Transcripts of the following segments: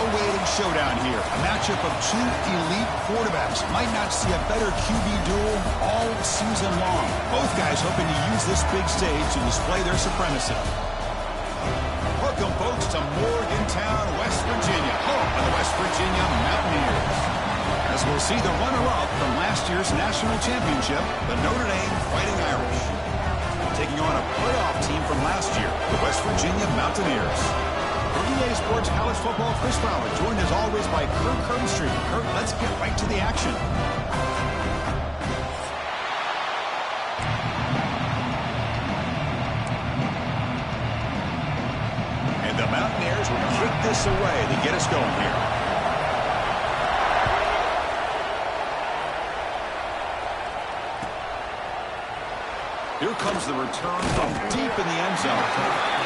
awaiting showdown here. A matchup of two elite quarterbacks. Might not see a better QB duel all season long. Both guys hoping to use this big stage to display their supremacy. Welcome, folks, to Morgantown, West Virginia, home of the West Virginia Mountaineers. As we'll see the runner-up from last year's national championship, the Notre Dame Fighting Irish, taking on a playoff team from last year, the West Virginia Mountaineers. For EA Sports College Football, Chris Fowler, joined as always by Kurt Kernstreet. Kurt, let's get right to the action. And the Mountaineers will kick this away to get us going here. Here comes the return from deep in the end zone.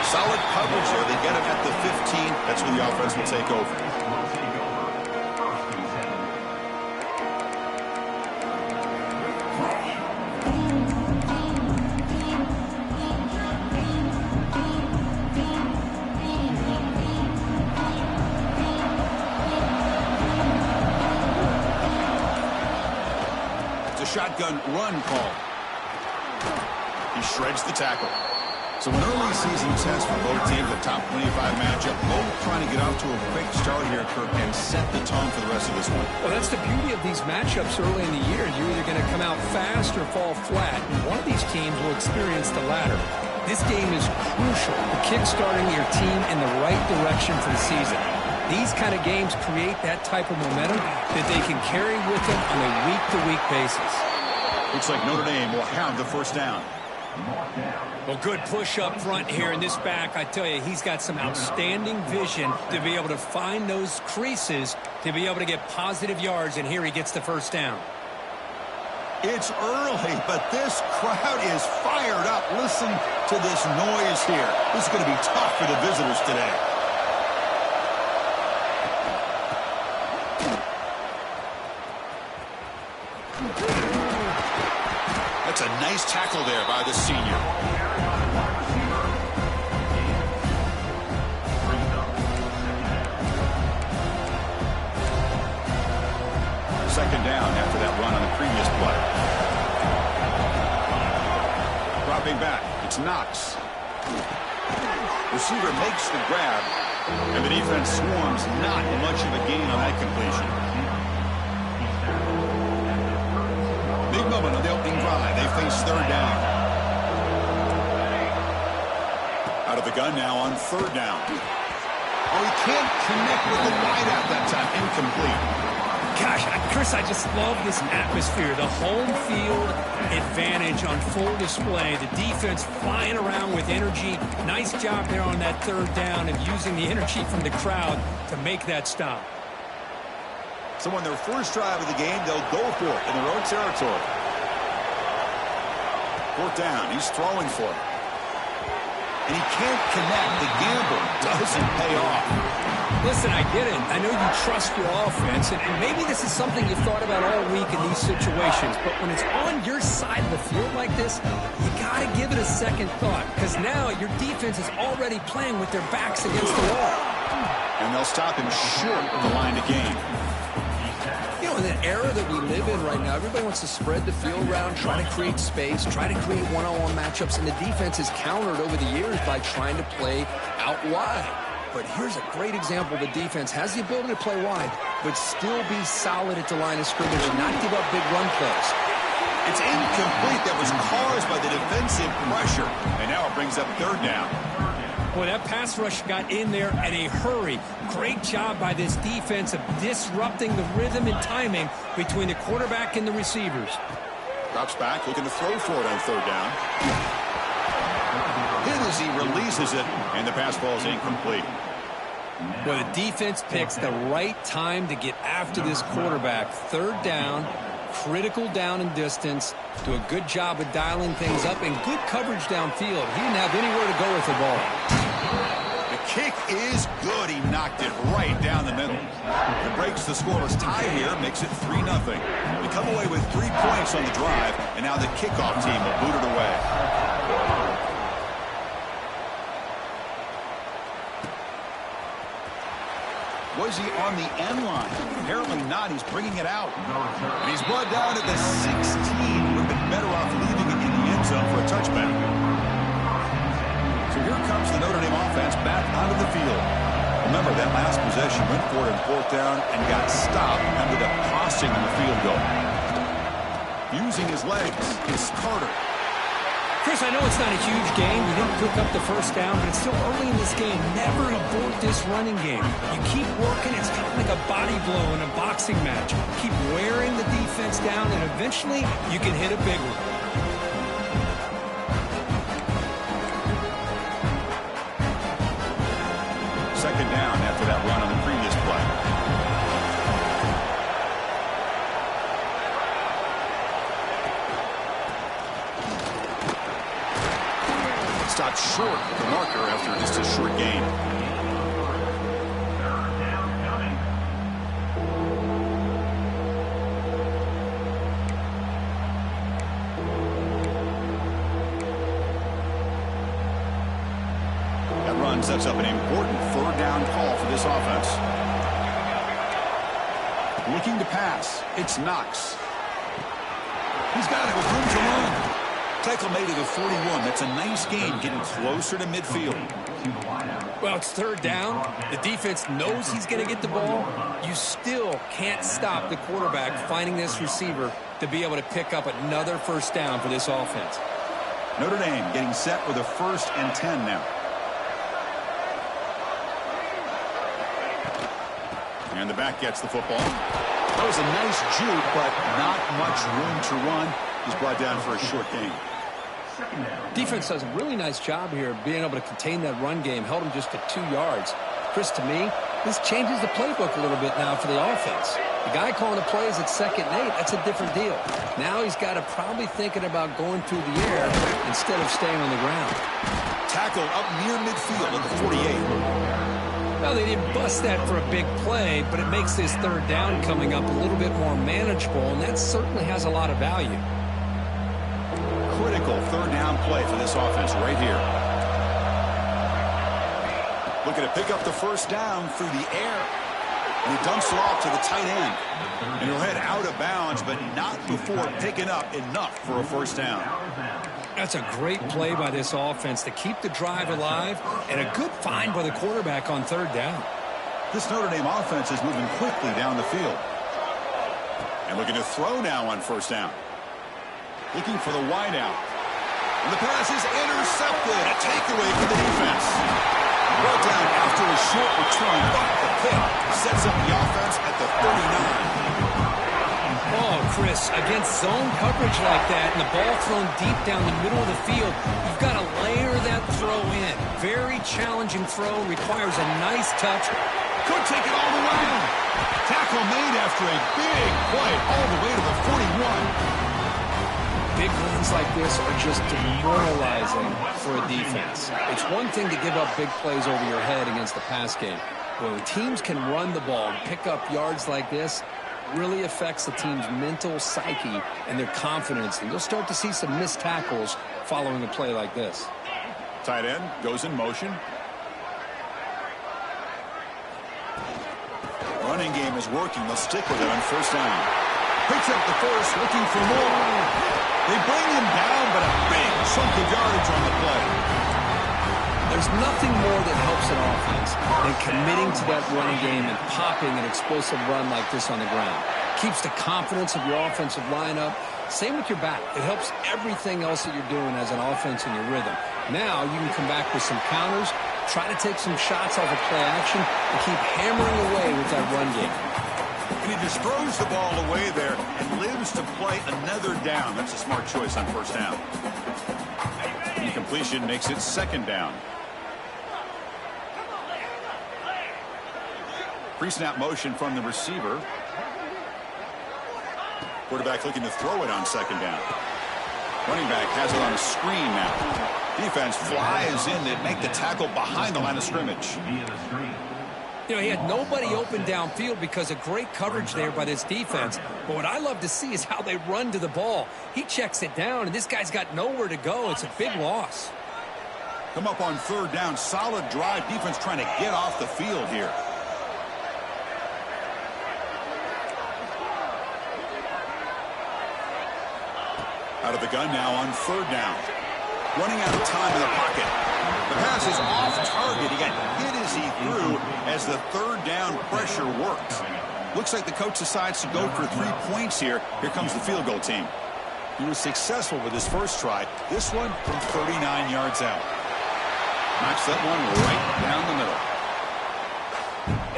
Solid coverage there. They get him at the 15. That's where the offense will take over. It's a shotgun run call. He shreds the tackle. So an early season test for both teams, a top 25 matchup. Both trying to get off to a quick start here, Kirk, and set the tone for the rest of this one. Well, that's the beauty of these matchups early in the year. You're either going to come out fast or fall flat, and one of these teams will experience the latter. This game is crucial for kick-starting your team in the right direction for the season. These kind of games create that type of momentum that they can carry with them on a week-to-week basis. Looks like Notre Dame will have the first down. Well, good push up front here in this back. I tell you, he's got some outstanding vision to be able to find those creases, to be able to get positive yards, and here he gets the first down. It's early, but this crowd is fired up. Listen to this noise here. This is going to be tough for the visitors today. That's a nice tackle there by the senior. Second down after that run on the previous play. Dropping back, it's Knox. Receiver makes the grab, and the defense swarms. Not much of a gain on that completion. Big moment on the opening drive. They face third down. Out of the gun now on third down. Oh, he can't connect with the wideout that time. Incomplete. Gosh, Chris, I just love this atmosphere. The home field advantage on full display. The defense flying around with energy. Nice job there on that third down and using the energy from the crowd to make that stop. So on their first drive of the game, they'll go for it in their own territory. Fourth down, he's throwing for it. And he can't connect. The gamble doesn't pay off. Listen, I get it. I know you trust your offense, and maybe this is something you've thought about all week in these situations, but when it's on your side of the field like this, you got to give it a second thought, because now your defense is already playing with their backs against the wall. And they'll stop him short of the line to gain. You know, in the era that we live in right now, everybody wants to spread the field around, try to create space, try to create one-on-one matchups, and the defense has countered over the years by trying to play out wide. But here's a great example. The defense has the ability to play wide, but still be solid at the line of scrimmage and not give up big run plays. It's incomplete. That was caused by the defensive pressure. And now it brings up third down. Boy, that pass rush got in there in a hurry. Great job by this defense of disrupting the rhythm and timing between the quarterback and the receivers. Drops back, looking to throw for it on third down. Hit as he releases it, and the pass ball is incomplete. Well, the defense picks the right time to get after this quarterback. Third down, critical down and distance. Do a good job of dialing things up and good coverage downfield. He didn't have anywhere to go with the ball. The kick is good. He knocked it right down the middle. It breaks the scoreless tie here, makes it 3-0. We come away with 3 points on the drive, and now the kickoff team will boot it away. Was he on the end line? Apparently not. He's bringing it out. And he's brought down at the 16. Would have been better off leaving it in the end zone for a touchback. So here comes the Notre Dame offense back onto the field. Remember, that last possession went for it in 4th down and got stopped, ended up costing them a field goal. Using his legs is Carter. Chris, I know it's not a huge game. You didn't cook up the first down, but it's still early in this game. Never abort this running game. You keep working. It's kind of like a body blow in a boxing match. Keep wearing the defense down, and eventually you can hit a big one. Second down after that run on the previous play. Stopped short of the marker after just a short gain. That run sets up an important 3rd down call for this offense. Looking to pass. It's Knox. He's got it with room to run. Tackle made at the 41. That's a nice gain, getting closer to midfield. Well, it's 3rd down. The defense knows he's going to get the ball. You still can't stop the quarterback finding this receiver to be able to pick up another 1st down for this offense. Notre Dame getting set with a 1st and 10 now. And the back gets the football. That was a nice juke, but not much room to run. He's brought down for a short gain. Defense does a really nice job here of being able to contain that run game. Held him just to 2 yards. Chris, to me, this changes the playbook a little bit now for the offense. The guy calling the plays at 2nd and 8, that's a different deal. Now he's got to probably thinking about going through the air instead of staying on the ground. Tackle up near midfield at the 48. Well, they didn't bust that for a big play, but it makes this 3rd down coming up a little bit more manageable, and that certainly has a lot of value. Critical 3rd down play for this offense right here. Looking to pick up the 1st down through the air. And he dumps it off to the tight end. And he'll head out of bounds, but not before picking up enough for a 1st down. That's a great play by this offense to keep the drive alive, and a good find by the quarterback on 3rd down. This Notre Dame offense is moving quickly down the field. And looking to throw now on 1st down. Looking for the wideout. And the pass is intercepted. A takeaway for the defense. Brought down after a short return, but the pick sets up the offense at the 39. Oh, Chris, against zone coverage like that and the ball thrown deep down the middle of the field, you've got to layer that throw in. Very challenging throw, requires a nice touch. Could take it all the way. Tackle made after a big play all the way to the 41. Big runs like this are just demoralizing for a defense. It's one thing to give up big plays over your head against the pass game. But when teams can run the ball and pick up yards like this, it really affects the team's mental psyche and their confidence. And you'll start to see some missed tackles following a play like this. Tight end goes in motion. Running game is working. They'll stick with it on 1st down. Picks up the 1st, looking for more. They bring him down, but a big chunk of yardage on the play. There's nothing more that helps an offense than committing to that running game and popping an explosive run like this on the ground. Keeps the confidence of your offensive lineup. Same with your back. It helps everything else that you're doing as an offense in your rhythm. Now you can come back with some counters, try to take some shots off of play action, and keep hammering away with that run game. And he just throws the ball away there and lives to play another down. That's a smart choice on 1st down. Incompletion makes it 2nd down. Pre-snap motion from the receiver. Quarterback looking to throw it on 2nd down. Running back has it on a screen now. Defense flies in to make the tackle behind the line of scrimmage. You know, he had nobody open downfield because of great coverage there by this defense. But what I love to see is how they run to the ball. He checks it down, and this guy's got nowhere to go. It's a big loss. Come up on 3rd down. Solid drive. Defense trying to get off the field here. Out of the gun now on 3rd down. Running out of time in the pocket. The pass is off target. He got hit as he threw as the 3rd down pressure works. Looks like the coach decides to go for 3 points here. Here comes the field goal team. He was successful with his first try. This one from 39 yards out. Knocks that one right down the middle.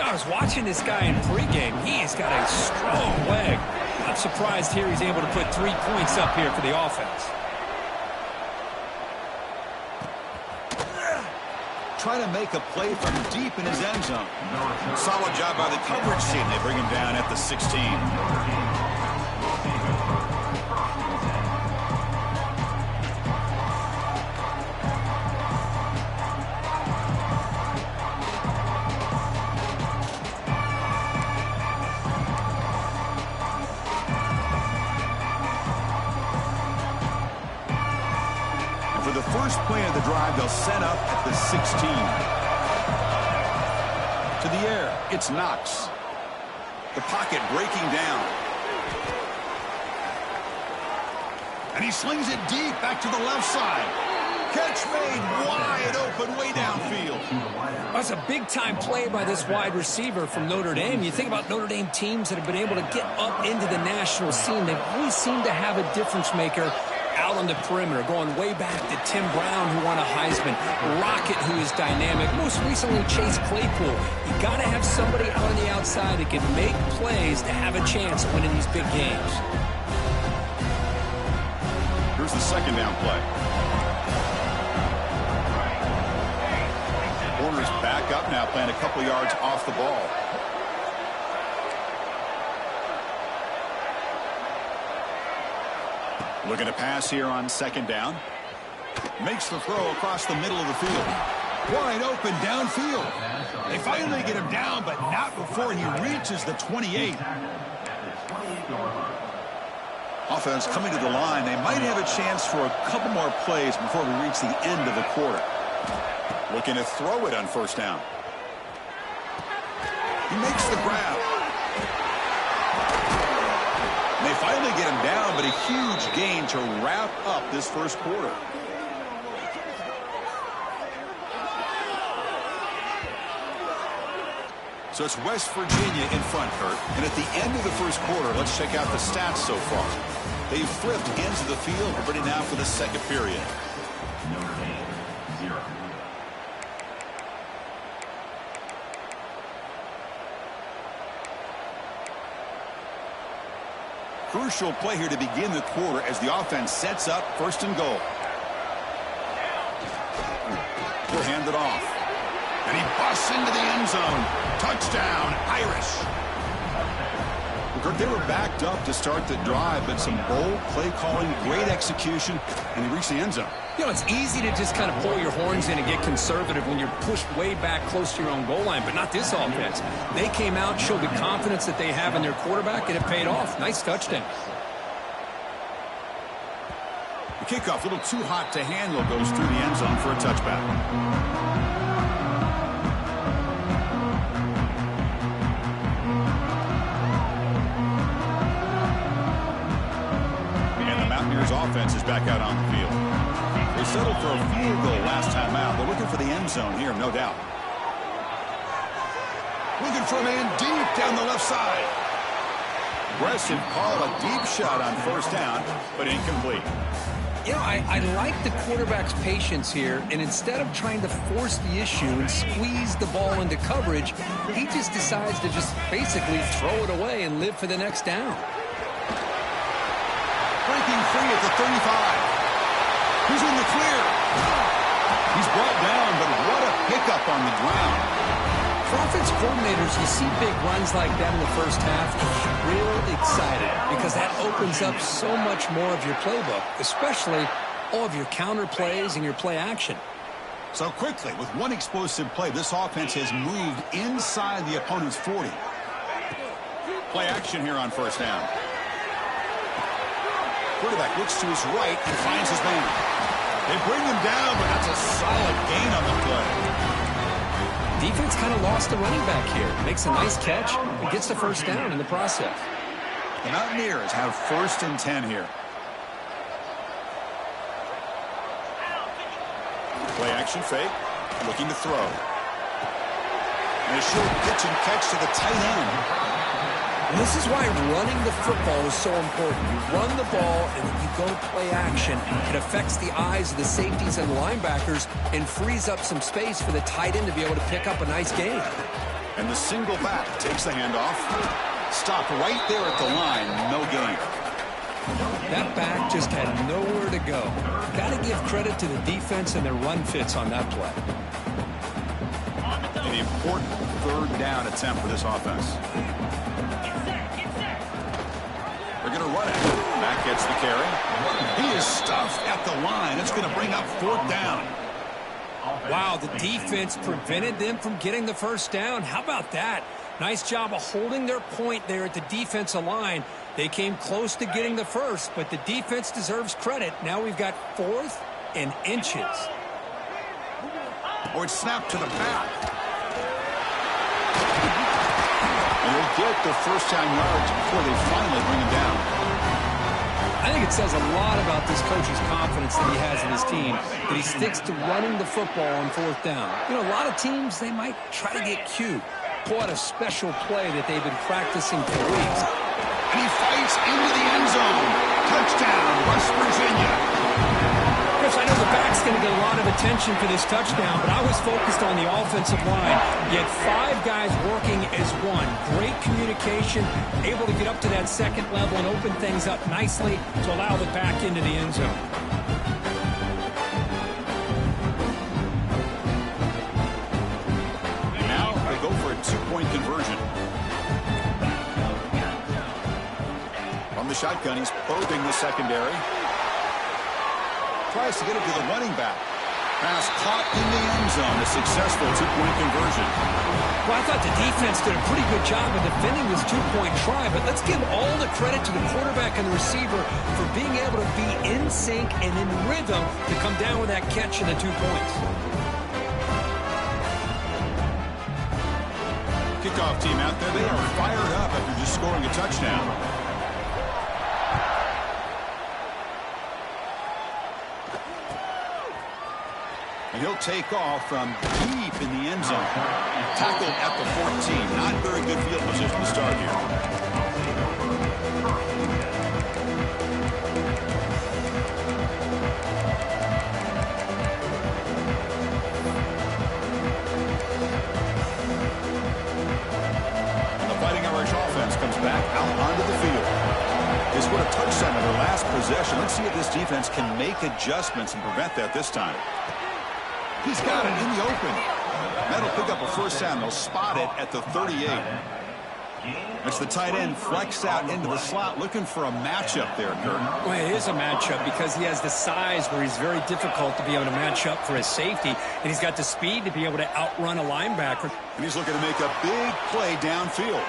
I was watching this guy in pregame. He has got a strong leg. I'm surprised here he's able to put 3 points up here for the offense. Trying to make a play from deep in his end zone. Solid job by the coverage team. They bring him down at the 16. For the first play of the drive, they'll set up at the 16. To the air, it's Knox. The pocket breaking down. And he slings it deep back to the left side. Catch made wide open way downfield. That's a big-time play by this wide receiver from Notre Dame. You think about Notre Dame teams that have been able to get up into the national scene. They've always seemed to have a difference maker out on the perimeter, going way back to Tim Brown, who won a Heisman, Rocket, who is dynamic, most recently Chase Claypool. You got to have somebody out on the outside that can make plays to have a chance of winning these big games. Here's the 2nd down play. Corner's back up now, playing a couple yards off the ball. Looking to pass here on 2nd down. Makes the throw across the middle of the field. Wide open downfield. They finally get him down, but not before he reaches the 28. Offense coming to the line. They might have a chance for a couple more plays before we reach the end of the quarter. Looking to throw it on 1st down. He makes the grab. They finally get him down, but a huge gain to wrap up this first quarter. So it's West Virginia in front, Kurt. And at the end of the first quarter, let's check out the stats so far. They've flipped ends of the field. We're ready now for the 2nd period. Notre Dame, 0. Crucial play here to begin the quarter as the offense sets up 1st and goal. He'll hand it off. And he busts into the end zone. Touchdown, Irish. They were backed up to start the drive, but some bold play calling, great execution, and they reached the end zone. You know, it's easy to just kind of pull your horns in and get conservative when you're pushed way back close to your own goal line, but not this offense. They came out, showed the confidence that they have in their quarterback, and it paid off. Nice touchdown. The kickoff, a little too hot to handle, goes through the end zone for a touchback. Offense is back out on the field. They settled for a field goal last time out. They're looking for the end zone here, no doubt. Looking for a man deep down the left side. Aggressive call, a deep shot on 1st down, but incomplete. You know, I like the quarterback's patience here, and instead of trying to force the issue and squeeze the ball into coverage, he just decides to just basically throw it away and live for the next down. Breaking free at the 35. He's in the clear. He's brought down, but what a pickup on the ground. For offense coordinators, you see big runs like that in the first half, and you're real excited because that opens up so much more of your playbook, especially all of your counter plays and your play action. So quickly, with one explosive play, this offense has moved inside the opponent's 40. Play action here on 1st down. Quarterback looks to his right and finds his man. They bring him down, but that's a solid gain on the play. Defense kind of lost the running back here. Makes a nice catch and gets the 1st down in the process. The Mountaineers have 1st and 10 here. Play action fake. Looking to throw. And a short pitch and catch to the tight end. And this is why running the football is so important. You run the ball and then you go play action. It affects the eyes of the safeties and linebackers and frees up some space for the tight end to be able to pick up a nice gain. And the single back takes the handoff. Stop right there at the line. No gain. That back just had nowhere to go. Got to give credit to the defense and their run fits on that play. An important third down attempt for this offense. They're going to run it. Mack gets the carry. He is stuffed at the line. It's going to bring up 4th down. Wow, the defense prevented them from getting the first down. How about that? Nice job of holding their point there at the defensive line. They came close to getting the first, but the defense deserves credit. Now we've got 4th and inches. Or it's snapped to the back. And he'll get the first down yards before they finally bring him down. I think it says a lot about this coach's confidence that he has in his team, that he sticks to running the football on 4th down. You know, a lot of teams, they might try to get cute, pull out a special play that they've been practicing for weeks. And he fights into the end zone. Touchdown, West Virginia. Chris, I know the back's going to get a lot of attention for this touchdown, but I was focused on the offensive line. You had 5 guys working as one. Great communication, able to get up to that second level and open things up nicely to allow the back into the end zone. And now they go for a 2-point conversion. From the shotgun, he's probing the secondary. Tries to get it to the running back. Pass caught in the end zone. A successful 2-point conversion. Well, I thought the defense did a pretty good job of defending this 2-point try, but let's give all the credit to the quarterback and the receiver for being able to be in sync and in rhythm to come down with that catch and the 2 points. Kickoff team out there, they are fired up after just scoring a touchdown. And he'll take off from deep in the end zone. Tackled at the 14. Not very good field position to start here. And the Fighting Irish offense comes back out onto the field. They scored a touchdown in their last possession. Let's see if this defense can make adjustments and prevent that this time. He's got it in the open. That'll pick up a first down. They'll spot it at the 38. It's the tight end flexed out into the slot, looking for a matchup there, Kurt. Well, it is a matchup because he has the size where he's very difficult to be able to match up for his safety, and he's got the speed to be able to outrun a linebacker. And he's looking to make a big play downfield.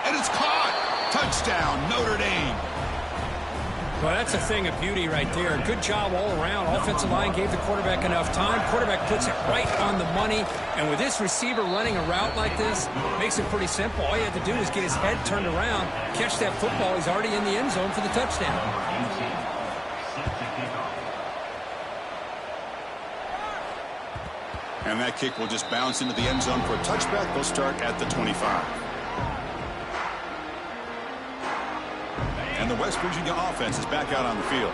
And it's caught. Touchdown, Notre Dame. Well, that's a thing of beauty right there. Good job all around. Offensive line gave the quarterback enough time. Quarterback puts it right on the money. And with this receiver running a route like this, makes it pretty simple. All you have to do is get his head turned around, catch that football. He's already in the end zone for the touchdown. And that kick will just bounce into the end zone for a touchback. They'll start at the 25. And the West Virginia offense is back out on the field.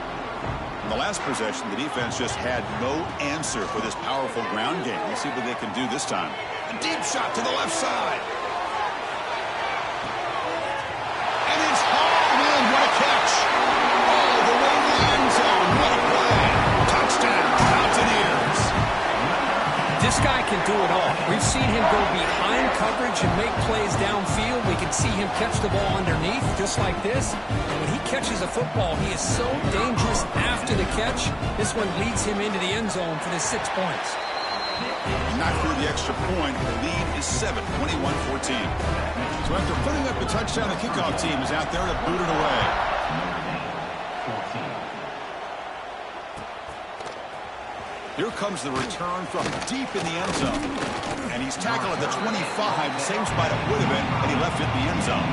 In the last possession, the defense just had no answer for this powerful ground game. Let's see what they can do this time. A deep shot to the left side. And it's hauled in. What a catch. All the way to the end zone. What a play. Touchdown, Mountaineers. This guy can do it all. We've seen him go behind coverage and make plays downfield. We can see him catch the ball underneath, just like this. And when he catches a football, he is so dangerous after the catch. This one leads him into the end zone for the 6 points. Not through the extra point. The lead is 7, 21-14. So after putting up the touchdown, the kickoff team is out there to boot it away. Here comes the return from deep in the end zone. And he's tackled at the 25, same spot it would have been, and he left it in the end zone.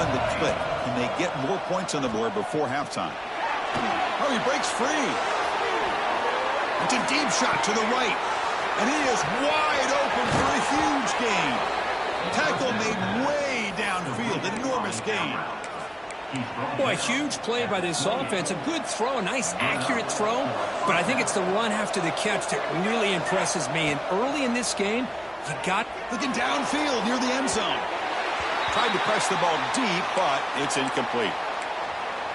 begun to click. Can they get more points on the board before halftime? Oh, he breaks free. It's a deep shot to the right. And he is wide open for a huge gain. Tackle made way downfield. Enormous gain. Boy, a huge play by this offense. A good throw, a nice accurate throw. But I think it's the run after the catch that really impresses me. And early in this game, you got... Looking downfield near the end zone. Tried to press the ball deep, but it's incomplete.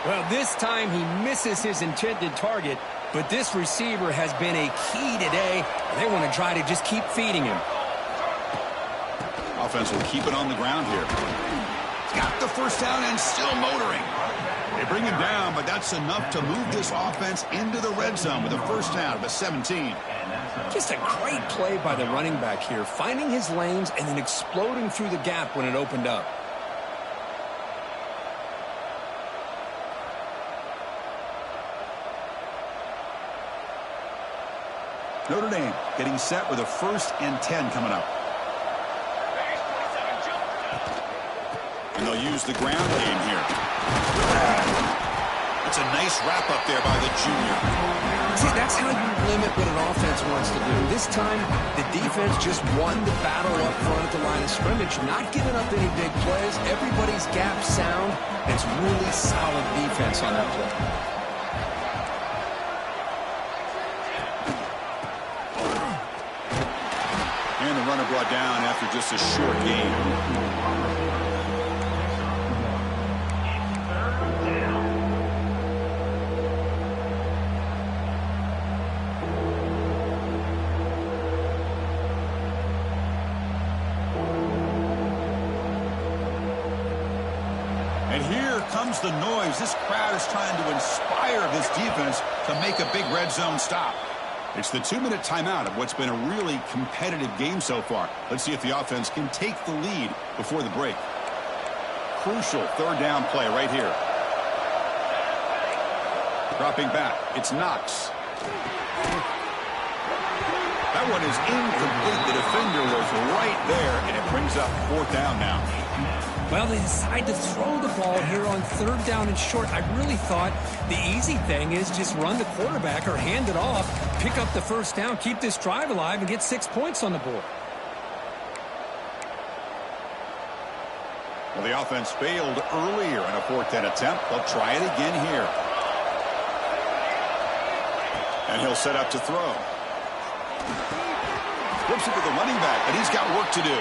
Well, this time he misses his intended target. But this receiver has been a key today. They want to try to just keep feeding him. Offense will keep it on the ground here. Got the first down and still motoring. They bring him down, but that's enough to move this offense into the red zone with a first down of a 17. Just a great play by the running back here, finding his lanes and then exploding through the gap when it opened up. Notre Dame getting set with a 1st and 10 coming up. And they'll use the ground game here. That's a nice wrap up there by the junior. See, that's how you limit what an offense wants to do. This time, the defense just won the battle up front at the line of scrimmage, not giving up any big plays. Everybody's gap sound. It's really solid defense on that play. And the runner brought down after just a short gain. And here comes the noise. This crowd is trying to inspire this defense to make a big red zone stop. It's the 2-minute timeout of what's been a really competitive game so far. Let's see if the offense can take the lead before the break. Crucial 3rd down play right here. Dropping back. It's Knox. That one is incomplete. The defender was right there, and it brings up 4th down now. Well, they decide to throw the ball here on 3rd down and short. I really thought the easy thing is just run the quarterback or hand it off, pick up the 1st down, keep this drive alive, and get 6 points on the board. Well, the offense failed earlier in a 4th down attempt. They'll try it again here. And he'll set up to throw. Flips it to the running back, but he's got work to do.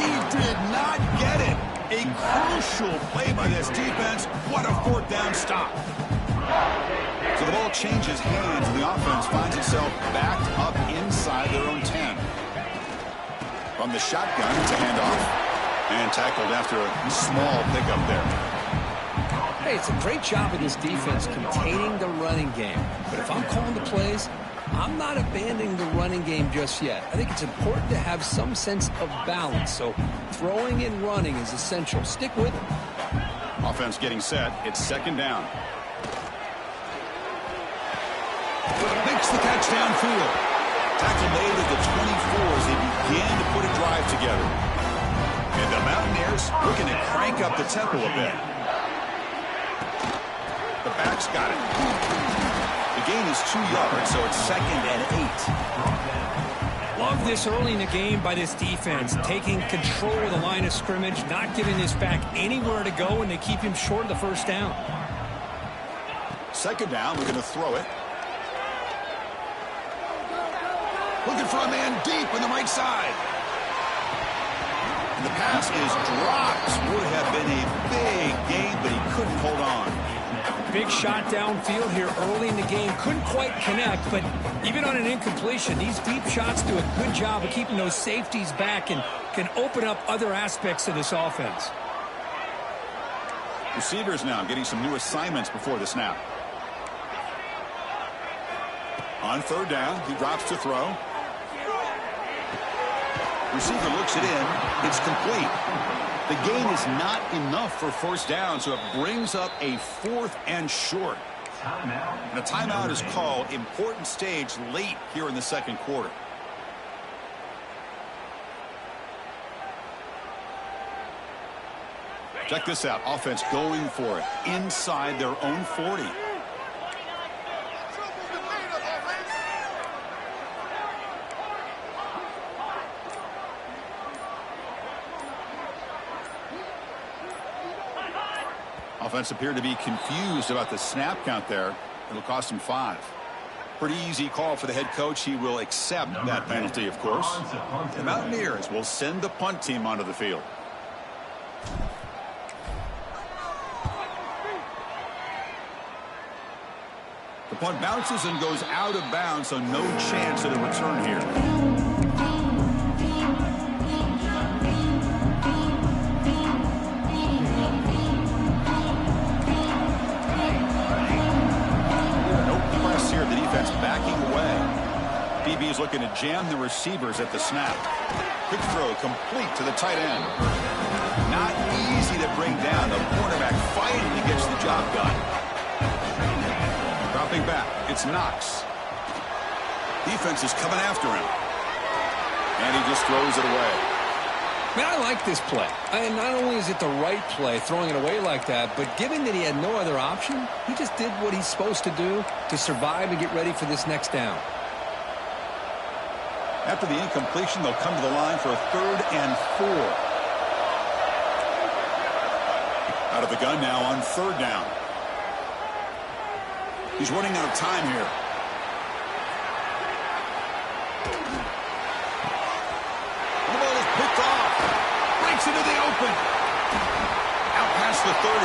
He did not get it. A crucial play by this defense. What a 4th down stop. So the ball changes hands, and the offense finds itself backed up inside their own 10. From the shotgun to handoff. And tackled after a small pickup there. Hey, it's a great job of this defense containing the running game. But if I'm calling the plays, I'm not abandoning the running game just yet. I think it's important to have some sense of balance. So throwing and running is essential. Stick with it. Offense getting set. It's 2nd down. Makes the catch downfield. Tackle made at the 24 as they began to put a drive together. And the Mountaineers looking to crank up the tempo a bit. The back's got it. The gain is 2 yards, so it's 2nd and 8. Love this early in the game by this defense, taking control of the line of scrimmage, not giving this back anywhere to go, and they keep him short of the 1st down. 2nd down, we're going to throw it. Looking for a man deep on the right side. And the pass is dropped. Would have been a big gain, but he couldn't hold on. Big shot downfield here early in the game. Couldn't quite connect, but even on an incompletion, these deep shots do a good job of keeping those safeties back and can open up other aspects of this offense. Receivers now getting some new assignments before the snap. On 3rd down, he drops to throw. Receiver looks it in. It's complete. The gain is not enough for 1st down, so it brings up a 4th and short. And a timeout is called. Important stage late here in the 2nd quarter. Check this out. Offense going for it inside their own 40. Offense appeared to be confused about the snap count there. It'll cost him 5. Pretty easy call for the head coach. He will accept that penalty, of course. The Mountaineers will send the punt team onto the field. The punt bounces and goes out of bounds, so no chance at a return here. Backing away. BB is looking to jam the receivers at the snap. Quick throw complete to the tight end. Not easy to bring down. The cornerback finally gets the job done. Dropping back, it's Knox. Defense is coming after him. And he just throws it away. Man, I like this play. Not only is it the right play, throwing it away like that, but given that he had no other option, he just did what he's supposed to do to survive and get ready for this next down. After the incompletion, they'll come to the line for a 3rd and 4. Out of the gun now on 3rd down. He's running out of time here. The ball is picked off. Breaks into the open. Out past the 30.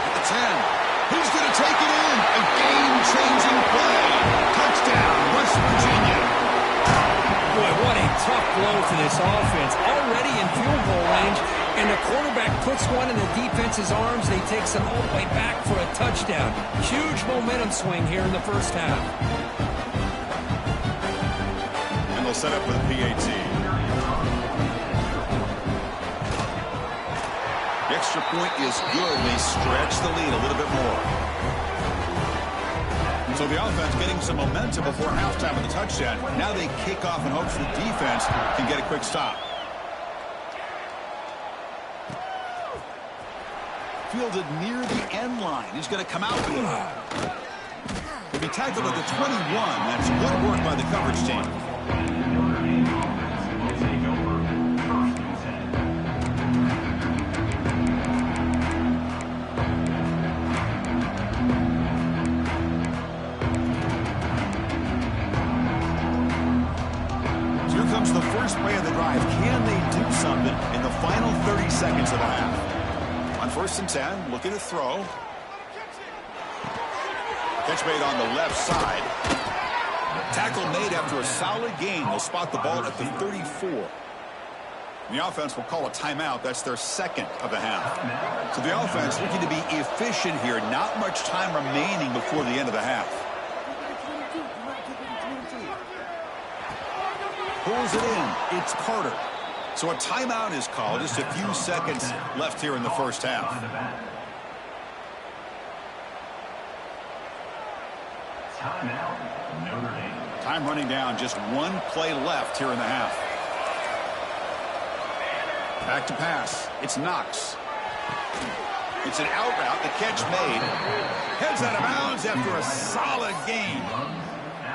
At the 10. Who's going to take it in? A game-changing play. Touchdown, West Virginia. Boy, what a tough blow to this offense. Already in field goal range, and the quarterback puts one in the defense's arms, and he takes it all the way back for a touchdown. Huge momentum swing here in the first half. And they'll set up with a PAT. The extra point is good. They stretch the lead a little bit more. So the offense getting some momentum before halftime with the touchdown. Now they kick off in hopes the defense can get a quick stop. Fielded near the end line. He's going to come out with it. He'll be tackled at the 21. That's good work by the coverage team. Comes the first play of the drive. Can they do something in the final 30 seconds of the half? On 1st and 10, looking to throw. Catch made on the left side. Tackle made after a solid gain. They'll spot the ball at the 34. And the offense will call a timeout. That's their 2nd of the half. So the offense looking to be efficient here. Not much time remaining before the end of the half. Pulls it in. It's Carter. So a timeout is called. Just a few seconds left here in the first half. Timeout, Notre Dame. Time running down. Just 1 play left here in the half. Back to pass. It's Knox. It's an out route. The catch made. Heads out of bounds after a solid gain.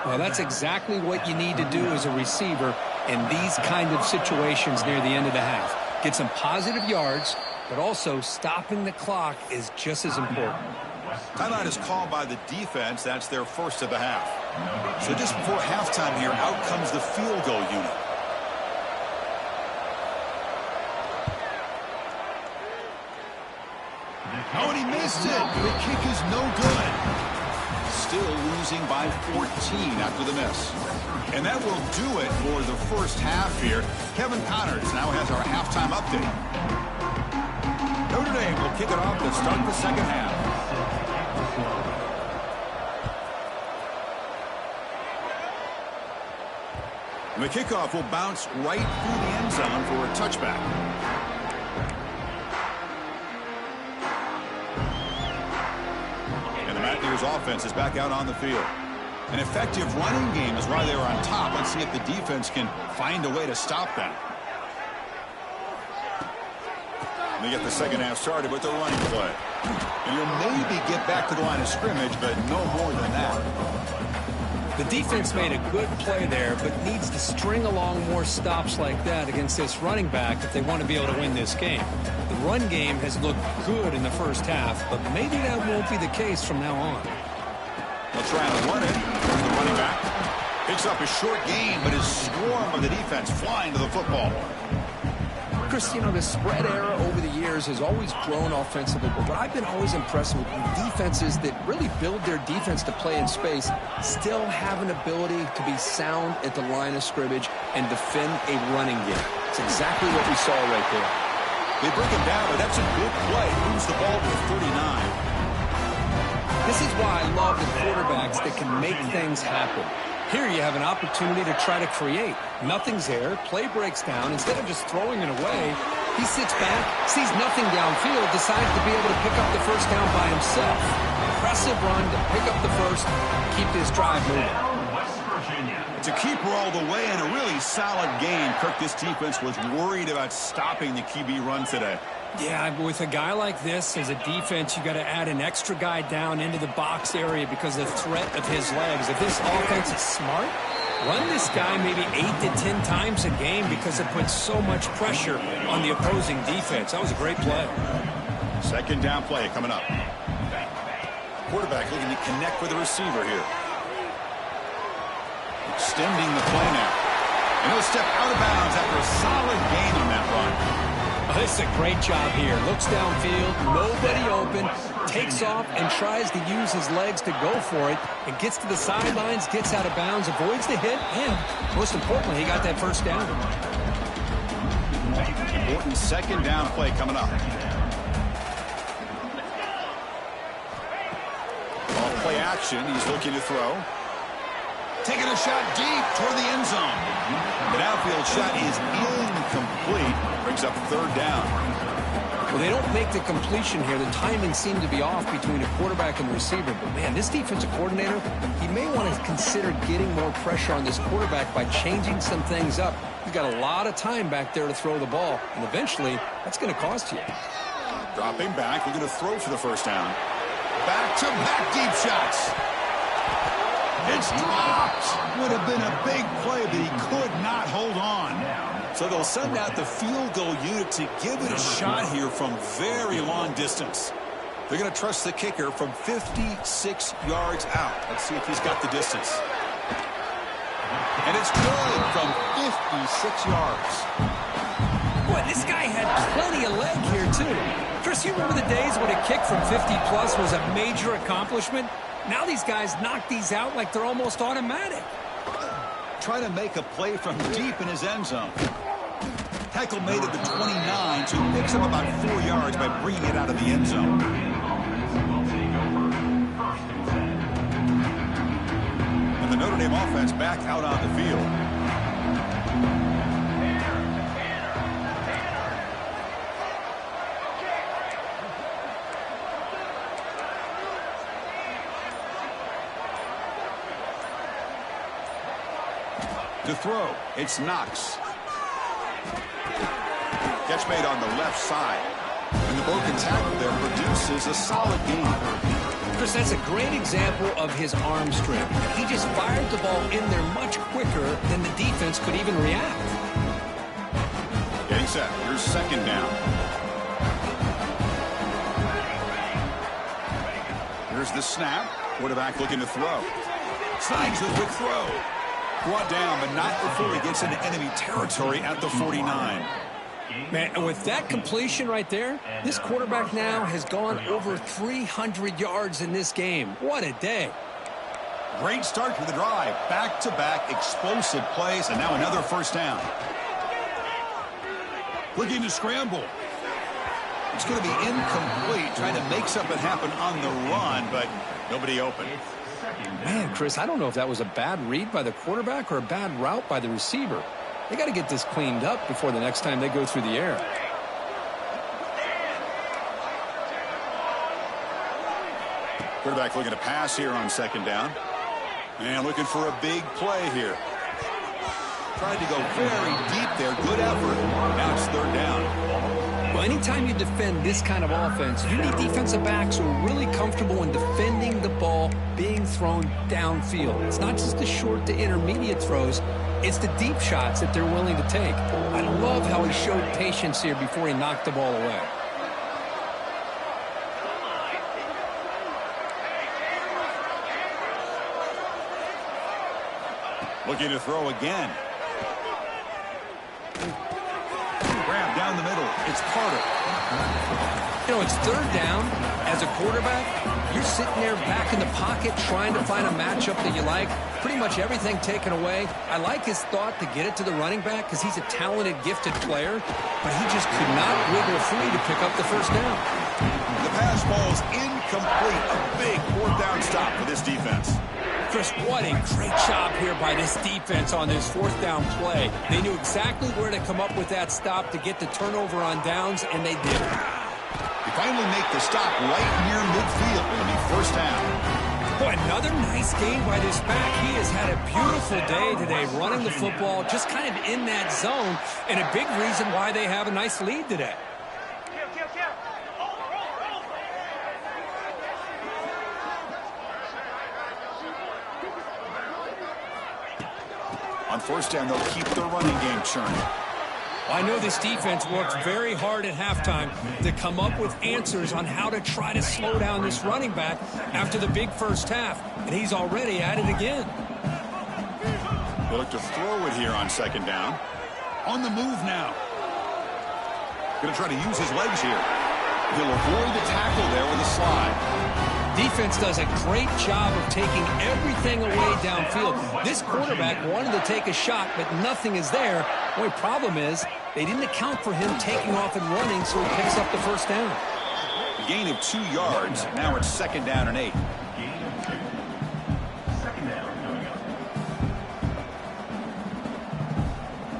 Well, that's exactly what you need to do as a receiver in these kind of situations near the end of the half. Get some positive yards, but also stopping the clock is just as important. Timeout is called by the defense. That's their 1st of the half. So just before halftime here, out comes the field goal unit. Oh, and he missed it. The kick is no good. Still losing by 14 after the miss. And that will do it for the first half here. Kevin Connors now has our halftime update. Notre Dame will kick it off to start the 2nd half. And the kickoff will bounce right through the end zone for a touchback. Mountaineers offense is back out on the field. An effective running game is why they were on top. Let's see if the defense can find a way to stop them. They get the second half started with the running play. And you'll maybe get back to the line of scrimmage, but no more than that. The defense made a good play there, but needs to string along more stops like that against this running back if they want to be able to win this game. The run game has looked good in the first half, but maybe that won't be the case from now on. They'll try and run it. Here's the running back. Picks up a short gain, but his swarm of the defense flying to the football. Chris, you know, the spread era over the years has always grown offensively, but what I've been always impressed with defenses that really build their defense to play in space still have an ability to be sound at the line of scrimmage and defend a running game. It's exactly what we saw right there. They break him down, but that's a good play. Moves the ball to the 39. This is why I love the quarterbacks that can make things happen. Here you have an opportunity to try to create. Nothing's there. Play breaks down. Instead of just throwing it away, he sits back, sees nothing downfield, decides to be able to pick up the first down by himself. Impressive run to pick up the first, keep this drive moving. It's a keeper all the way and a really solid game. Kirk, this defense was worried about stopping the QB run today. Yeah, with a guy like this as a defense, you got to add an extra guy down into the box area because of the threat of his legs. If this offense is smart, run this guy maybe 8 to 10 times a game because it puts so much pressure on the opposing defense. That was a great play. Second down play coming up. Quarterback looking to connect with the receiver here. Extending the play now. And he'll step out of bounds after a solid gain on that run. This is a great job here. Looks downfield, nobody open, takes off and tries to use his legs to go for it. And gets to the sidelines, gets out of bounds, avoids the hit, and most importantly, he got that first down. Important second down play coming up. Off play action, he's looking to throw. Taking a shot deep toward the end zone. The outfield shot is incomplete. Brings up third down. Well, they don't make the completion here. The timing seemed to be off between a quarterback and the receiver. But, man, this defensive coordinator, he may want to consider getting more pressure on this quarterback by changing some things up. He's got a lot of time back there to throw the ball. And eventually, that's going to cost you. Dropping back, looking to throw for the first down. Back-to-back deep shots. It's dropped. Would have been a big play, but he could not hold on. So they'll send out the field goal unit to give it a shot here from very long distance. They're going to trust the kicker from 56 yards out. Let's see if he's got the distance. And it's good from 56 yards. Boy, this guy had plenty of leg here, too. Chris, you remember the days when a kick from 50-plus was a major accomplishment? Now these guys knock these out like they're almost automatic. Try to make a play from deep in his end zone. Tackle made at the 29, so he picks up about 4 yards by bringing it out of the end zone. And the Notre Dame offense back out on the field. To throw, it's Knox. Catch made on the left side. And the broken tackle there produces a solid gain. Chris, that's a great example of his arm strength. He just fired the ball in there much quicker than the defense could even react. Getting set. Here's second down. Here's the snap. Quarterback looking to throw. Slides with a quick throw. Brought down, but not before he gets into enemy territory at the 49. Man, with that completion right there, this quarterback now has gone over 300 yards in this game. What a day. Great start to the drive. Back-to-back explosive plays, and now another first down. Looking to scramble. It's going to be incomplete, trying to make something happen on the run, but nobody open. Man, Chris, I don't know if that was a bad read by the quarterback or a bad route by the receiver. They got to get this cleaned up before the next time they go through the air. Quarterback looking to pass here on second down. And looking for a big play here. Tried to go very deep there. Good effort. Now it's third down. Well, anytime you defend this kind of offense, you need defensive backs who are really comfortable in defending the ball being thrown downfield. It's not just the short to intermediate throws. It's the deep shots that they're willing to take. I love how he showed patience here before he knocked the ball away. Looking to throw again. Grab down the middle. It's Carter. You know, it's third down. As a quarterback, you're sitting there back in the pocket trying to find a matchup that you like. Pretty much everything taken away. I like his thought to get it to the running back because he's a talented, gifted player, but he just could not wiggle free to pick up the first down. The pass ball's incomplete. A big fourth down stop for this defense. Chris, what a great job here by this defense on this fourth down play. They knew exactly where to come up with that stop to get the turnover on downs, and they did. They finally make the stop right near midfield. It'll be first down. Boy, another nice game by this back. He has had a beautiful day today running the football, just kind of in that zone, and a big reason why they have a nice lead today. On first down, they'll keep the running game churning. I know this defense worked very hard at halftime to come up with answers on how to try to slow down this running back after the big first half, and he's already at it again. They'll look to throw it here on second down. On the move now. Going to try to use his legs here. He'll avoid the tackle there with a slide. Defense does a great job of taking everything away downfield. This quarterback wanted to take a shot, but nothing is there. The only problem is they didn't account for him taking off and running, so he picks up the first down. A gain of 2 yards. Now it's second down and 8. Second down coming up.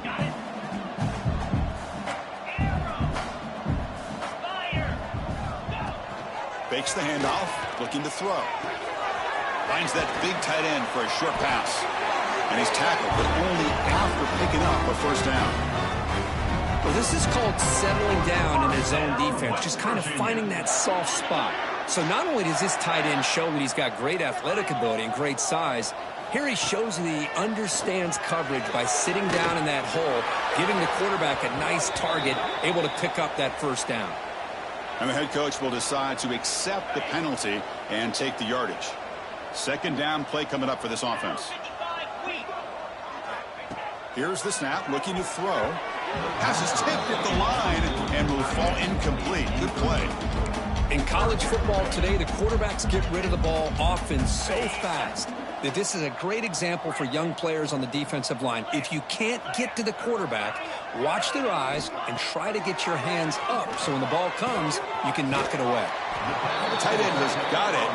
Got it. Fakes the handoff, looking to throw. Finds that big tight end for a short pass. And he's tackled, but only after picking up a first down. Well, this is called settling down in his own defense, just kind of finding that soft spot. So not only does this tight end show that he's got great athletic ability and great size, here he shows that he understands coverage by sitting down in that hole, giving the quarterback a nice target, able to pick up that first down. And the head coach will decide to accept the penalty and take the yardage. Second down play coming up for this offense. Here's the snap, looking to throw. Pass is tipped at the line and will fall incomplete. Good play. In college football today, the quarterbacks get rid of the ball often so fast that this is a great example for young players on the defensive line. If you can't get to the quarterback, watch their eyes and try to get your hands up so when the ball comes, you can knock it away. The tight end has got it.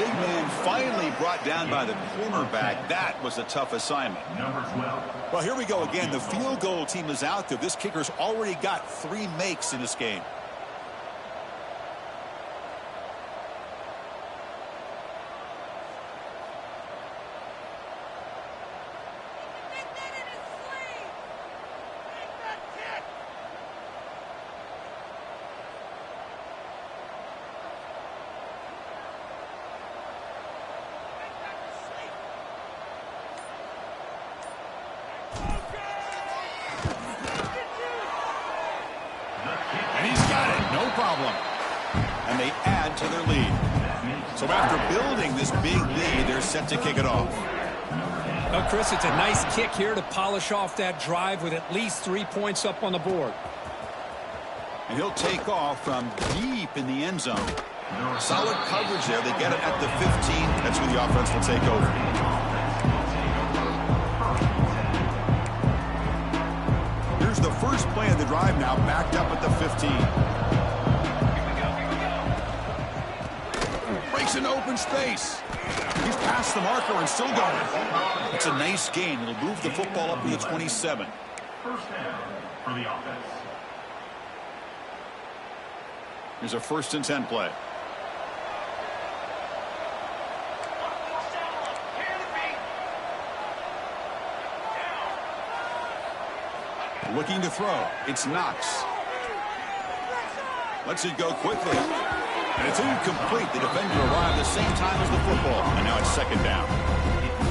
Big man finally brought down by the cornerback. That was a tough assignment. Number 12. Well, here we go again. The field goal team is out there. This kicker's already got 3 makes in this game. Problem. And they add to their lead. So after building this big lead, they're set to kick it off. Well, Chris, it's a nice kick here to polish off that drive with at least 3 points up on the board. And he'll take off from deep in the end zone. Solid coverage there. They get it at the 15. That's where the offense will take over. Here's the first play of the drive now, backed up at the 15. An open space. He's past the marker and still going. It's a nice gain. It'll move the football up to the 27. First down for the offense. Here's a 1st and 10 play. Looking to throw. It's Knox. Lets it go quickly. And it's incomplete. The defender arrived the same time as the football. And now it's second down.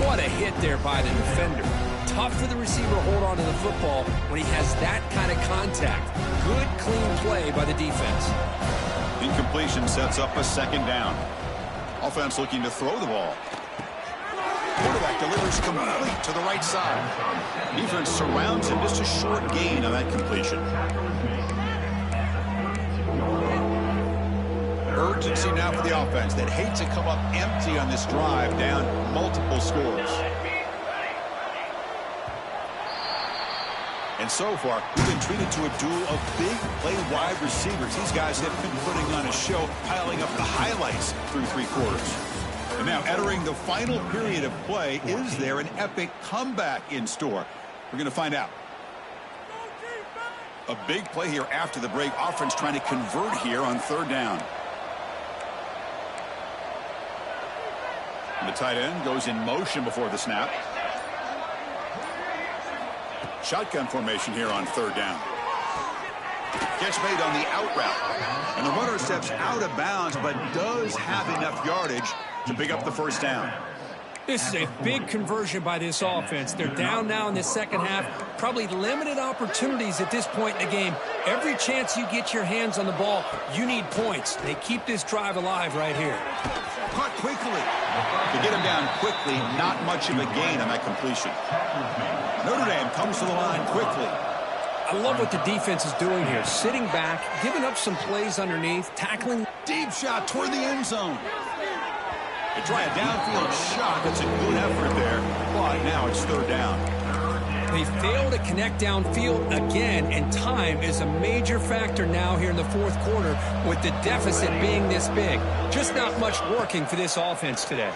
What a hit there by the defender. Tough for the receiver to hold on to the football when he has that kind of contact. Good, clean play by the defense. Incompletion sets up a second down. Offense looking to throw the ball. Quarterback delivers complete to the right side. Defense surrounds him, just a short gain on that completion. Urgency now for the offense that hates to come up empty on this drive, down multiple scores. And so far, we've been treated to a duel of big play wide receivers. These guys have been putting on a show, piling up the highlights through three quarters. And now entering the final period of play, is there an epic comeback in store? We're going to find out. A big play here after the break. Offense trying to convert here on third down. And the tight end goes in motion before the snap. Shotgun formation here on third down. Catch made on the out route. And the runner steps out of bounds, but does have enough yardage to pick up the first down. This is a big conversion by this offense. They're down now in the second half. Probably limited opportunities at this point in the game. Every chance you get your hands on the ball, you need points. They keep this drive alive right here. Caught quickly. To get him down quickly, not much of a gain on that completion. Notre Dame comes to the line quickly. I love what the defense is doing here. Sitting back, giving up some plays underneath, tackling. Deep shot toward the end zone. They try a downfield shot. That's a good effort there. But now it's third down. They fail to connect downfield again, and time is a major factor now here in the fourth quarter with the deficit being this big. Just not much working for this offense today.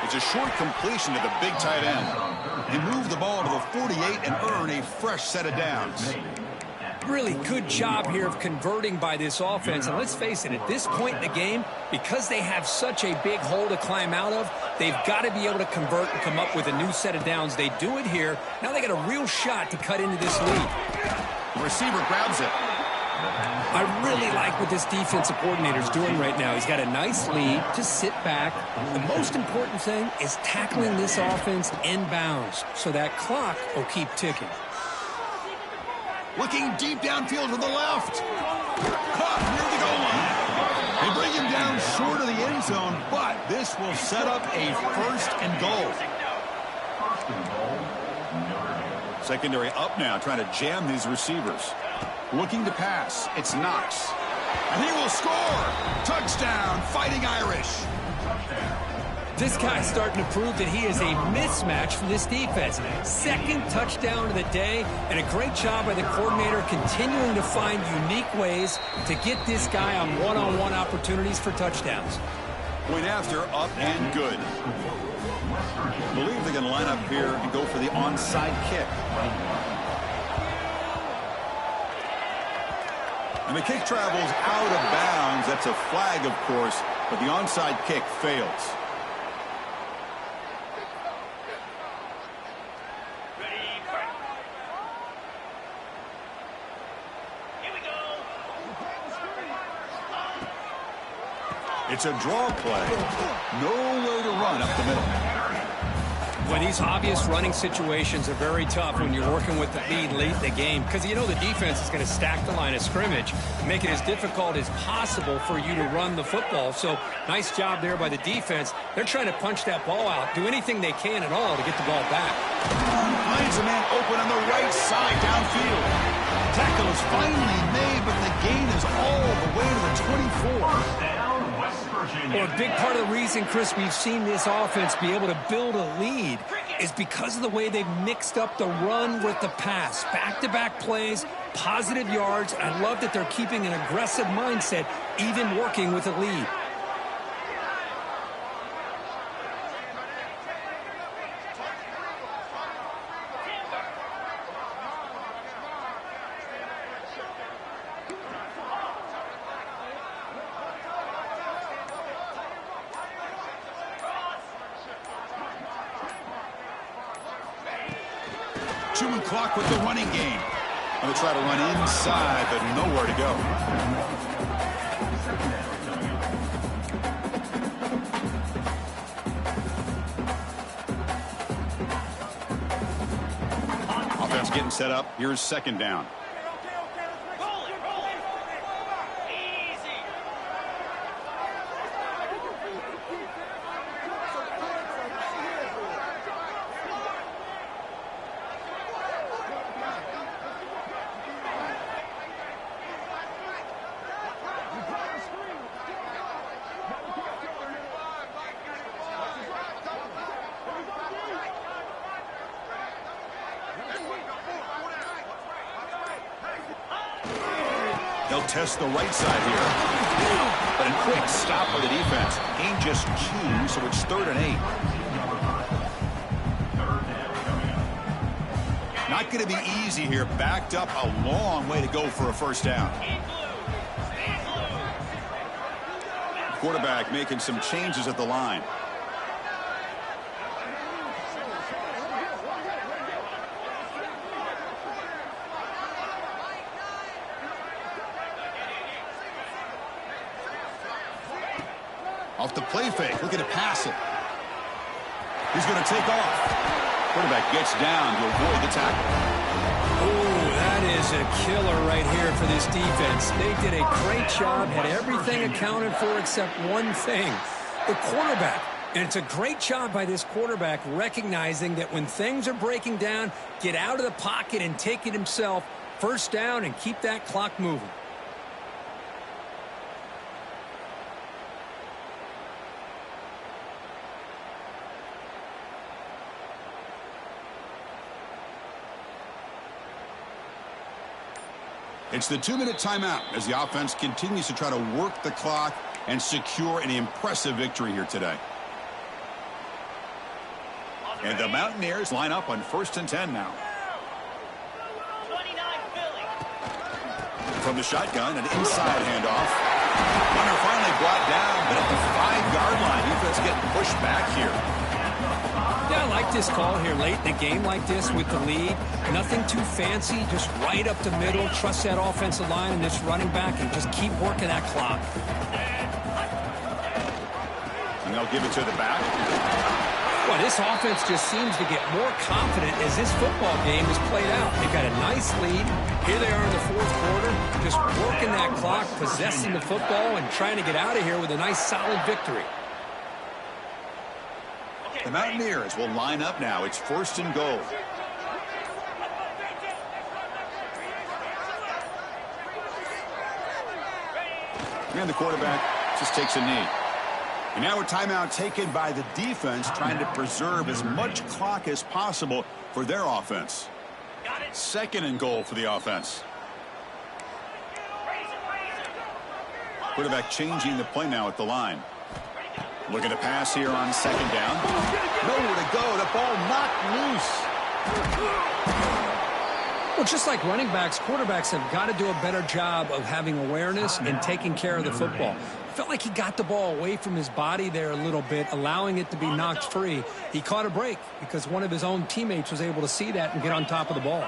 It's a short completion to the big tight end. They move the ball to the 48 and earn a fresh set of downs. Really good job here of converting by this offense. And let's face it, at this point in the game, because they have such a big hole to climb out of, they've got to be able to convert and come up with a new set of downs. They do it here. Now they got a real shot to cut into this lead. The receiver grabs it. I really like what this defensive coordinator is doing right now. He's got a nice lead. Just sit back. The most important thing is tackling this offense inbounds so that clock will keep ticking. Looking deep downfield to the left. Caught near the goal line. They bring him down short of the end zone, but this will set up a first and goal. Secondary up now, trying to jam these receivers. Looking to pass. It's Knox. And he will score. Touchdown, Fighting Irish. This guy's starting to prove that he is a mismatch for this defense. Second touchdown of the day, and a great job by the coordinator continuing to find unique ways to get this guy on one-on-one opportunities for touchdowns. Point after, up and good. I believe they're going to line up here and go for the onside kick. And the kick travels out of bounds. That's a flag, of course, but the onside kick fails. It's a draw play. Nowhere to run up the middle. Well, these obvious running situations are very tough when you're working with the lead late in the game because you know the defense is going to stack the line of scrimmage, make it as difficult as possible for you to run the football. So nice job there by the defense. They're trying to punch that ball out, do anything they can at all to get the ball back. Finds a man open on the right side downfield. Tackle is finally made, but the gain is all the way to the 24. Well, a big part of the reason, Chris, we've seen this offense be able to build a lead is because of the way they've mixed up the run with the pass. Back-to-back plays, positive yards. I love that they're keeping an aggressive mindset, even working with a lead. Chewing clock with the running game. They'll try to run inside, but nowhere to go. Offense getting set up. Here's second down. They'll test the right side here. But a quick stop for the defense. Gain just 2, so it's 3rd and 8. Not going to be easy here. Backed up a long way to go for a first down. Quarterback making some changes at the line. Off the play fake, looking to pass it. He's going to take off. Quarterback gets down to avoid the tackle. Oh, that is a killer right here for this defense. They did a great job, had everything accounted for except one thing, the quarterback. And it's a great job by this quarterback recognizing that when things are breaking down, get out of the pocket and take it himself. First down and keep that clock moving. It's the 2-minute timeout as the offense continues to try to work the clock and secure an impressive victory here today. And the Mountaineers line up on 1st and 10 now. From the shotgun, an inside handoff. Runner finally brought down, but at the 5-yard line, defense getting pushed back here. Yeah, I like this call here late in a game like this with the lead. Nothing too fancy, just right up the middle. Trust that offensive line and this running back and just keep working that clock. And they'll give it to the back. Well, this offense just seems to get more confident as this football game is played out. They've got a nice lead. Here they are in the 4th quarter, just working that clock, possessing the football, and trying to get out of here with a nice, solid victory. The Mountaineers will line up now. It's 1st and goal. And the quarterback just takes a knee. And now a timeout taken by the defense, trying to preserve as much clock as possible for their offense. 2nd and goal for the offense. Quarterback changing the play now at the line. Looking to pass here on 2nd down. Nowhere to go. The ball knocked loose. Well, just like running backs, quarterbacks have got to do a better job of having awareness and taking care of the football. Felt like he got the ball away from his body there a little bit, allowing it to be knocked free. He caught a break because one of his own teammates was able to see that and get on top of the ball.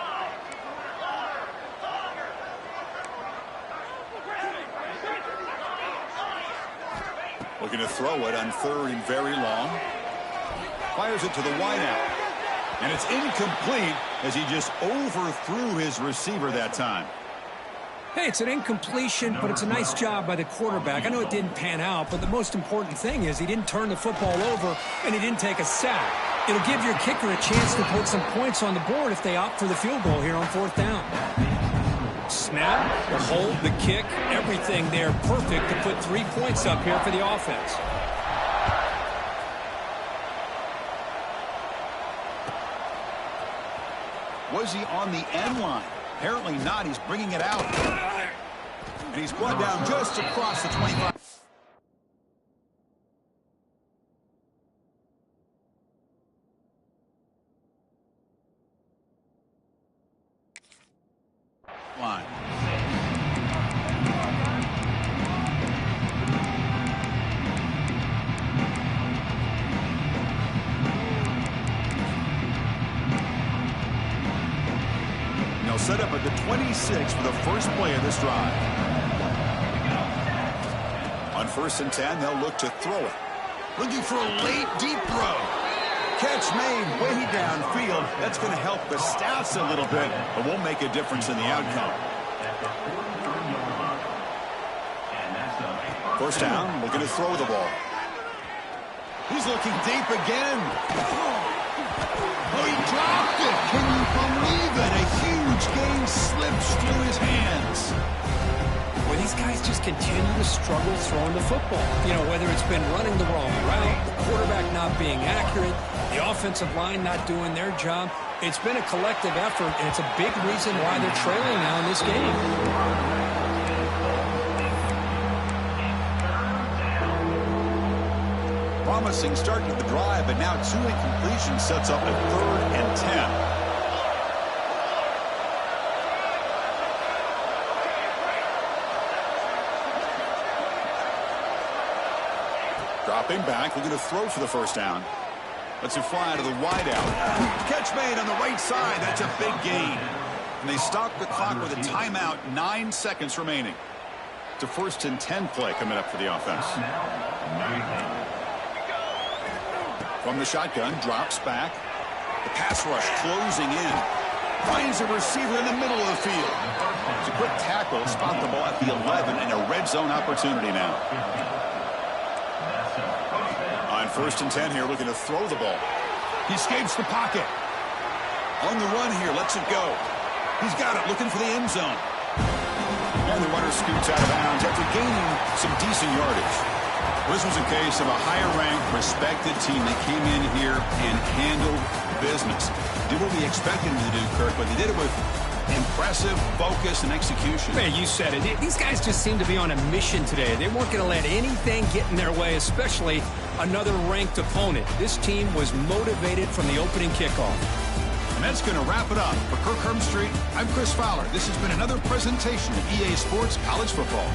Looking to throw it on 3rd and very long. Fires it to the wideout. And it's incomplete as he just overthrew his receiver that time. Hey, it's an incompletion, but it's a nice job by the quarterback. I know it didn't pan out, but the most important thing is he didn't turn the football over and he didn't take a sack. It'll give your kicker a chance to put some points on the board if they opt for the field goal here on 4th down. Snap, the hold, the kick, everything there perfect to put 3 points up here for the offense. Was he on the end line? Apparently not. He's bringing it out. And he's brought down just across the 25. Line. They'll set up at the 28 6 for the first play of this drive. On 1st and 10, they'll look to throw it. Looking for a late, deep throw. Catch made way downfield. That's going to help the stats a little bit, but won't make a difference in the outcome. First down, looking to throw the ball. He's looking deep again. Oh, he dropped it. Can you believe it? A huge gain slips through his hands. Well, these guys just continue to struggle throwing the football. You know, whether it's been running the wrong route, the quarterback not being accurate, the offensive line not doing their job. It's been a collective effort, and it's a big reason why they're trailing now in this game. Promising start to the drive, but now 2 incompletions sets up a 3rd and 10. Dropping back, looking to throw for the first down. Lets it fly to the wideout. Catch made on the right side. That's a big gain. And they stop the clock with a timeout. 9 seconds remaining. It's a 1st and 10 play coming up for the offense. From the shotgun, drops back. The pass rush closing in. Finds a receiver in the middle of the field. It's a quick tackle. Spot the ball at the 11 and a red zone opportunity now. On 1st and 10 here, looking to throw the ball. He escapes the pocket. On the run here, lets it go. He's got it, looking for the end zone. And the runner scoots out of bounds after gaining some decent yardage. This was a case of a higher-ranked, respected team that came in here and handled business. Did what we expected them to do, Kirk, but they did it with impressive focus and execution. Man, you said it. These guys just seem to be on a mission today. They weren't going to let anything get in their way, especially another ranked opponent. This team was motivated from the opening kickoff. And that's going to wrap it up. For Kirk Street, I'm Chris Fowler. This has been another presentation of EA Sports College Football.